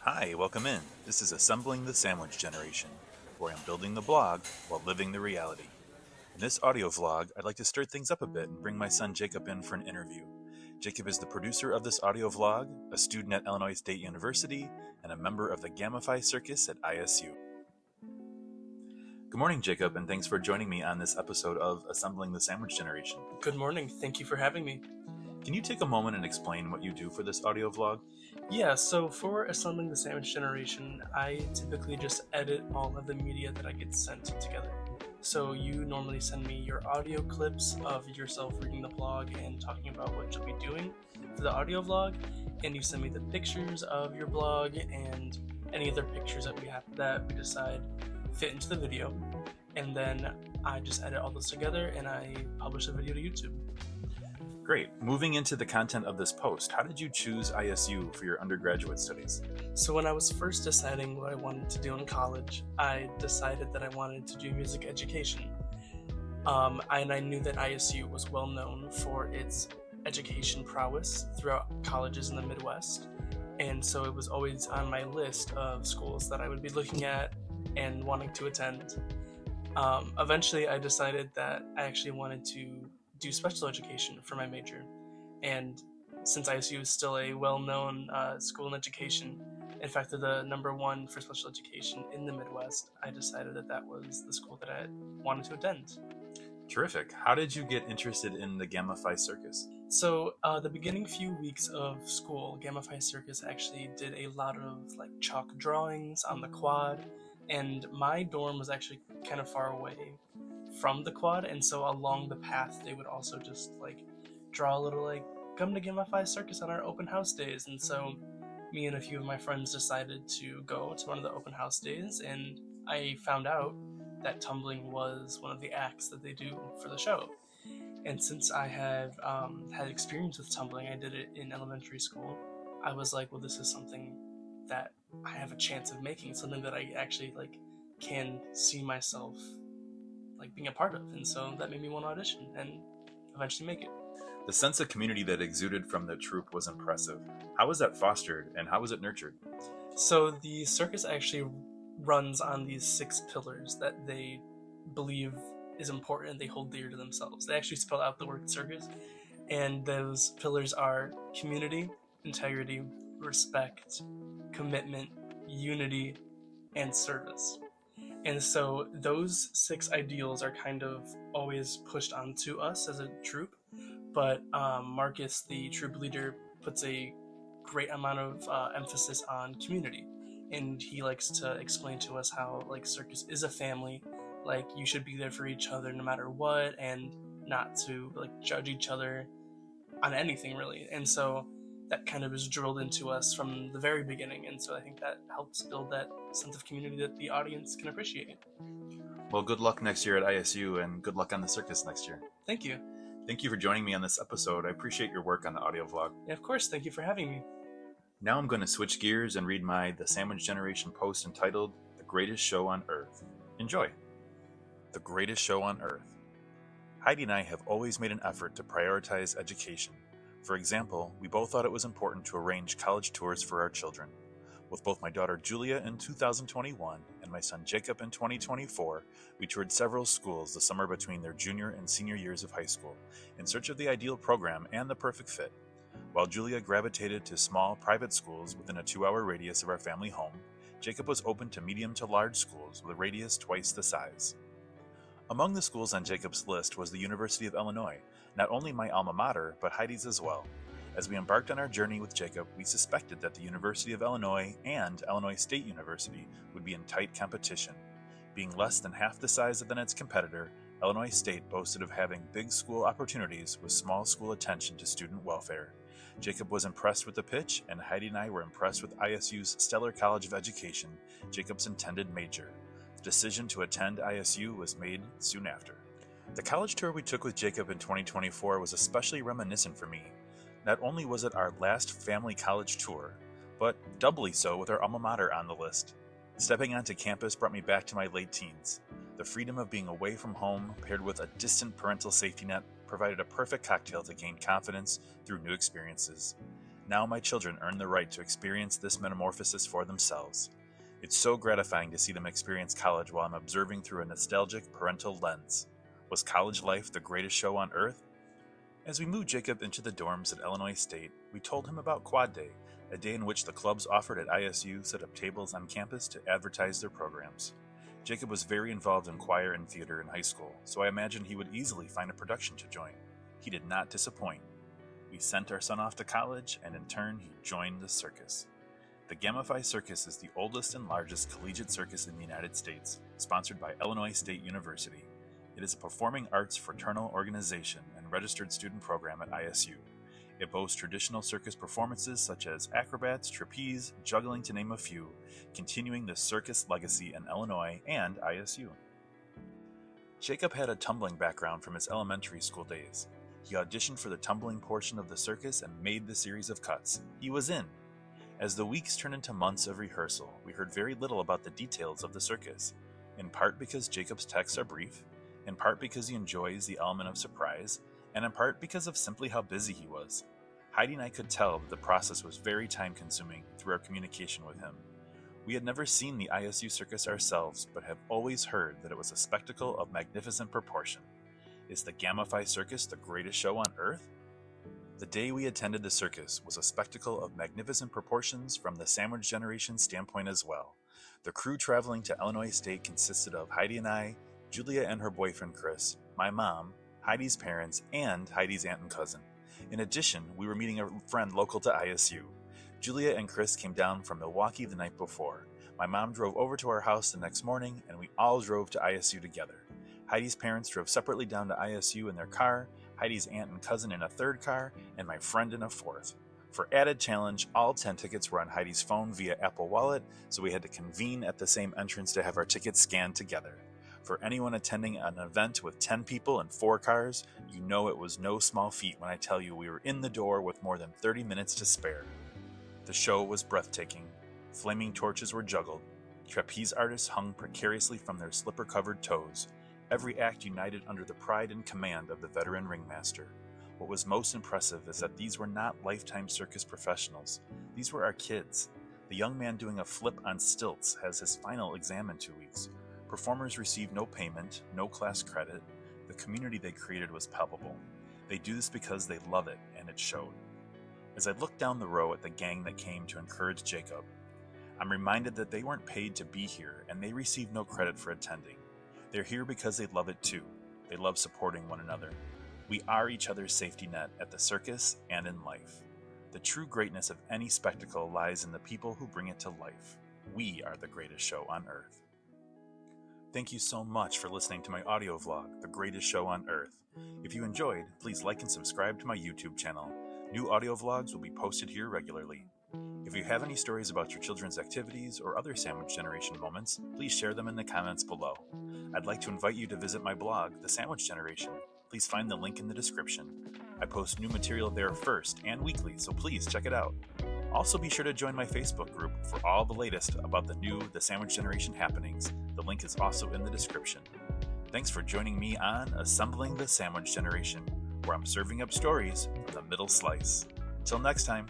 Hi, welcome in. This is Assembling the Sandwich Generation, where I'm building the blog while living the reality. In this audio vlog, I'd like to stir things up a bit and bring my son Jacob in for an interview. Jacob is the producer of this audio vlog, a student at Illinois State University, and a member of the Gamma Phi Circus at ISU. Good morning, Jacob, and thanks for joining me on this episode of Assembling the Sandwich Generation. Good morning. Thank you for having me. Can you take a moment and explain what you do for this audio vlog? Yeah, so for Assembling the Sandwich Generation, I typically just edit all of the media that I get sent together. So you normally send me your audio clips of yourself reading the blog and talking about what you'll be doing for the audio vlog, and you send me the pictures of your blog and any other pictures that we decide fit into the video, and then I just edit all those together and I publish the video to YouTube. Great. Moving into the content of this post, how did you choose ISU for your undergraduate studies? So when I was first deciding what I wanted to do in college, I decided that I wanted to do music education. And I knew that ISU was well known for its education prowess throughout colleges in the Midwest. And so it was always on my list of schools that I would be looking at and wanting to attend. Eventually, I decided that I actually wanted to do special education for my major, and since ISU is still a well-known school in education, in fact they're the number one for special education in the Midwest, I decided that that was the school that I wanted to attend. Terrific. How did you get interested in the Gamma Phi Circus? So the beginning few weeks of school, Gamma Phi Circus actually did a lot of chalk drawings on the quad, and my dorm was actually kind of far away from the quad, and so along the path they would also just draw a little come to Gamma Phi Circus on our open house days. And so me and a few of my friends decided to go to one of the open house days, and I found out that tumbling was one of the acts that they do for the show. And since I have had experience with tumbling, I did it in elementary school, I was like, well, this is something that I have a chance of making, something that I actually can see myself being a part of. And so that made me want to audition and eventually make it. The sense of community that exuded from the troupe was impressive. How was that fostered and how was it nurtured? So the circus actually runs on these 6 pillars that they believe is important and they hold dear to themselves. They actually spell out the word circus, and those pillars are community, integrity, respect, commitment, unity, and service. And so those 6 ideals are kind of always pushed onto us as a troupe, but Marcus, the troupe leader, puts a great amount of emphasis on community, and he likes to explain to us how circus is a family, you should be there for each other no matter what, and not to judge each other on anything really. And so that kind of is drilled into us from the very beginning, and so I think that helps build that sense of community that the audience can appreciate. Well, good luck next year at ISU, and good luck on the circus next year. Thank you. Thank you for joining me on this episode. I appreciate your work on the audio vlog. Yeah, of course, thank you for having me. Now I'm going to switch gears and read my The Sandwich Generation post entitled The Greatest Show on Earth. Enjoy. The Greatest Show on Earth. Heidi and I have always made an effort to prioritize education. For example, we both thought it was important to arrange college tours for our children. With both my daughter Julia in 2021 and my son Jacob in 2024, we toured several schools the summer between their junior and senior years of high school, in search of the ideal program and the perfect fit. While Julia gravitated to small private schools within a 2-hour radius of our family home, Jacob was open to medium to large schools with a radius twice the size. Among the schools on Jacob's list was the University of Illinois, not only my alma mater, but Heidi's as well. As we embarked on our journey with Jacob, we suspected that the University of Illinois and Illinois State University would be in tight competition. Being less than half the size than its competitor, Illinois State boasted of having big school opportunities with small school attention to student welfare. Jacob was impressed with the pitch, and Heidi and I were impressed with ISU's Stellar College of Education, Jacob's intended major. The decision to attend ISU was made soon after. The college tour we took with Jacob in 2024 was especially reminiscent for me. Not only was it our last family college tour, but doubly so with our alma mater on the list. Stepping onto campus brought me back to my late teens. The freedom of being away from home, paired with a distant parental safety net, provided a perfect cocktail to gain confidence through new experiences. Now my children earn the right to experience this metamorphosis for themselves. It's so gratifying to see them experience college while I'm observing through a nostalgic parental lens. Was college life the greatest show on earth? As we moved Jacob into the dorms at Illinois State, we told him about Quad Day, a day in which the clubs offered at ISU set up tables on campus to advertise their programs. Jacob was very involved in choir and theater in high school, so I imagined he would easily find a production to join. He did not disappoint. We sent our son off to college, and in turn, he joined the circus. The Gamma Phi Circus is the oldest and largest collegiate circus in the United States, sponsored by Illinois State University. It is a performing arts fraternal organization and registered student program at ISU. It boasts traditional circus performances such as acrobats, trapeze, juggling to name a few, continuing the circus legacy in Illinois and ISU. Jacob had a tumbling background from his elementary school days. He auditioned for the tumbling portion of the circus and made the series of cuts. He was in. As the weeks turned into months of rehearsal, we heard very little about the details of the circus, in part because Jacob's texts are brief, in part because he enjoys the element of surprise, and in part because of simply how busy he was. Heidi and I could tell that the process was very time-consuming through our communication with him. We had never seen the ISU circus ourselves, but have always heard that it was a spectacle of magnificent proportion. Is the Gamma Phi Circus the greatest show on earth? The day we attended the circus was a spectacle of magnificent proportions from the sandwich generation standpoint as well. The crew traveling to Illinois State consisted of Heidi and I, Julia and her boyfriend Chris, my mom, Heidi's parents, and Heidi's aunt and cousin. In addition, we were meeting a friend local to ISU. Julia and Chris came down from Milwaukee the night before. My mom drove over to our house the next morning, and we all drove to ISU together. Heidi's parents drove separately down to ISU in their car, Heidi's aunt and cousin in a third car, and my friend in a fourth. For added challenge, all 10 tickets were on Heidi's phone via Apple Wallet, so we had to convene at the same entrance to have our tickets scanned together. For anyone attending an event with 10 people and 4 cars, you know it was no small feat when I tell you we were in the door with more than 30 minutes to spare. The show was breathtaking. Flaming torches were juggled. Trapeze artists hung precariously from their slipper-covered toes. Every act united under the pride and command of the veteran ringmaster. What was most impressive is that these were not lifetime circus professionals. These were our kids. The young man doing a flip on stilts has his final exam in 2 weeks. Performers received no payment, no class credit. The community they created was palpable. They do this because they love it, and it showed. As I look down the row at the gang that came to encourage Jacob, I'm reminded that they weren't paid to be here, and they received no credit for attending. They're here because they love it too. They love supporting one another. We are each other's safety net at the circus and in life. The true greatness of any spectacle lies in the people who bring it to life. We are the greatest show on earth. Thank you so much for listening to my audio vlog, The Greatest Show on Earth. If you enjoyed, please like and subscribe to my YouTube channel. New audio vlogs will be posted here regularly. If you have any stories about your children's activities or other sandwich generation moments, please share them in the comments below. I'd like to invite you to visit my blog, The Sandwich Generation. Please find the link in the description. I post new material there first and weekly, so please check it out. Also be sure to join my Facebook group for all the latest about the Sandwich Generation happenings. The link is also in the description. Thanks for joining me on Assembling the Sandwich Generation, where I'm serving up stories from the middle slice. Until next time.